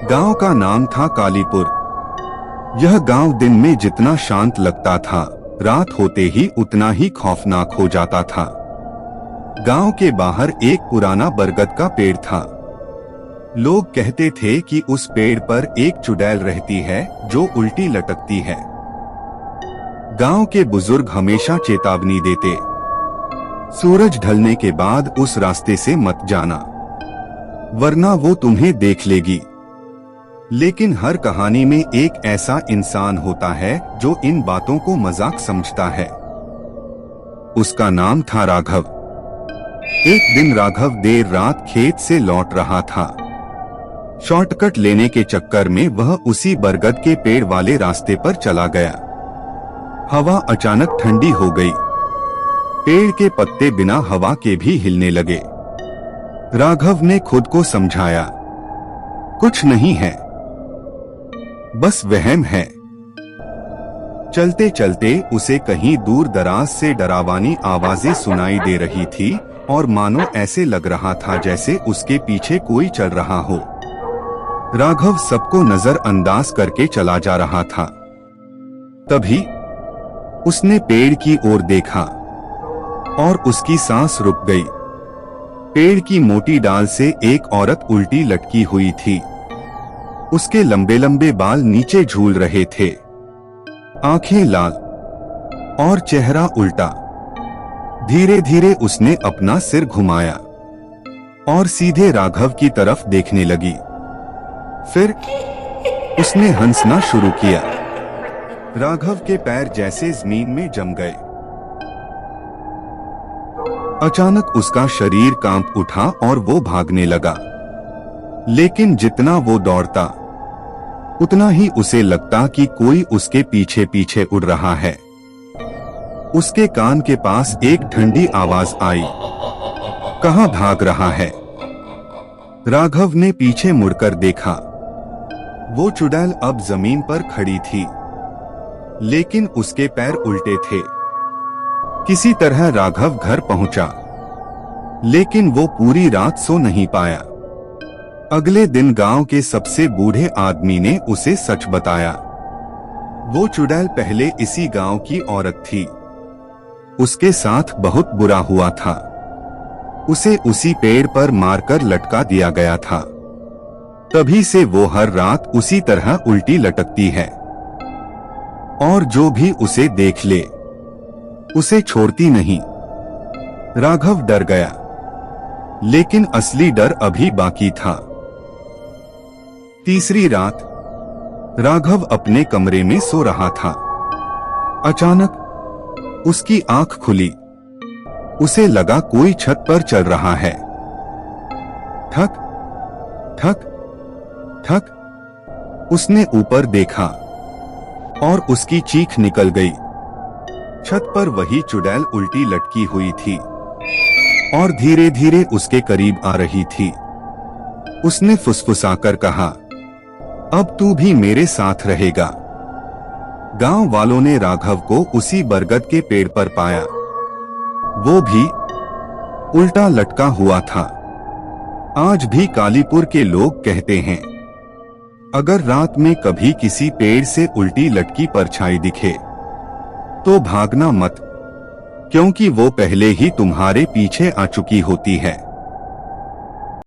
गांव का नाम था कालीपुर। यह गांव दिन में जितना शांत लगता था, रात होते ही उतना ही खौफनाक हो जाता था। गांव के बाहर एक पुराना बरगद का पेड़ था। लोग कहते थे कि उस पेड़ पर एक चुड़ैल रहती है जो उल्टी लटकती है। गांव के बुजुर्ग हमेशा चेतावनी देते, सूरज ढलने के बाद उस रास्ते से मत जाना, वरना वो तुम्हें देख लेगी। लेकिन हर कहानी में एक ऐसा इंसान होता है जो इन बातों को मजाक समझता है। उसका नाम था राघव। एक दिन राघव देर रात खेत से लौट रहा था। शॉर्टकट लेने के चक्कर में वह उसी बरगद के पेड़ वाले रास्ते पर चला गया। हवा अचानक ठंडी हो गई। पेड़ के पत्ते बिना हवा के भी हिलने लगे। राघव ने खुद को समझाया, कुछ नहीं है, बस वहम है। चलते चलते उसे कहीं दूर दराज से डरावनी आवाजें सुनाई दे रही थी और मानो ऐसे लग रहा था जैसे उसके पीछे कोई चल रहा हो। राघव सबको नजरअंदाज करके चला जा रहा था। तभी उसने पेड़ की ओर देखा और उसकी सांस रुक गई। पेड़ की मोटी डाल से एक औरत उल्टी लटकी हुई थी। उसके लंबे लंबे बाल नीचे झूल रहे थे, आंखें लाल और चेहरा उल्टा। धीरे धीरे उसने अपना सिर घुमाया और सीधे राघव की तरफ देखने लगी। फिर उसने हंसना शुरू किया। राघव के पैर जैसे जमीन में जम गए। अचानक उसका शरीर कांप उठा और वो भागने लगा। लेकिन जितना वो दौड़ता, उतना ही उसे लगता कि कोई उसके पीछे पीछे उड़ रहा है। उसके कान के पास एक ठंडी आवाज आई, कहाँ भाग रहा है? राघव ने पीछे मुड़कर देखा। वो चुड़ैल अब जमीन पर खड़ी थी, लेकिन उसके पैर उल्टे थे। किसी तरह राघव घर पहुंचा, लेकिन वो पूरी रात सो नहीं पाया। अगले दिन गांव के सबसे बूढ़े आदमी ने उसे सच बताया। वो चुड़ैल पहले इसी गांव की औरत थी। उसके साथ बहुत बुरा हुआ था। उसे उसी पेड़ पर मारकर लटका दिया गया था। तभी से वो हर रात उसी तरह उल्टी लटकती है और जो भी उसे देख ले उसे छोड़ती नहीं। राघव डर गया, लेकिन असली डर अभी बाकी था। तीसरी रात राघव अपने कमरे में सो रहा था। अचानक उसकी आंख खुली। उसे लगा कोई छत पर चल रहा है। ठक ठक ठक। उसने ऊपर देखा और उसकी चीख निकल गई। छत पर वही चुड़ैल उल्टी लटकी हुई थी और धीरे धीरे उसके करीब आ रही थी। उसने फुसफुसाकर कहा, अब तू भी मेरे साथ रहेगा। गांव वालों ने राघव को उसी बरगद के पेड़ पर पाया। वो भी उल्टा लटका हुआ था। आज भी कालीपुर के लोग कहते हैं, अगर रात में कभी किसी पेड़ से उल्टी लटकी परछाई दिखे तो भागना मत, क्योंकि वो पहले ही तुम्हारे पीछे आ चुकी होती है।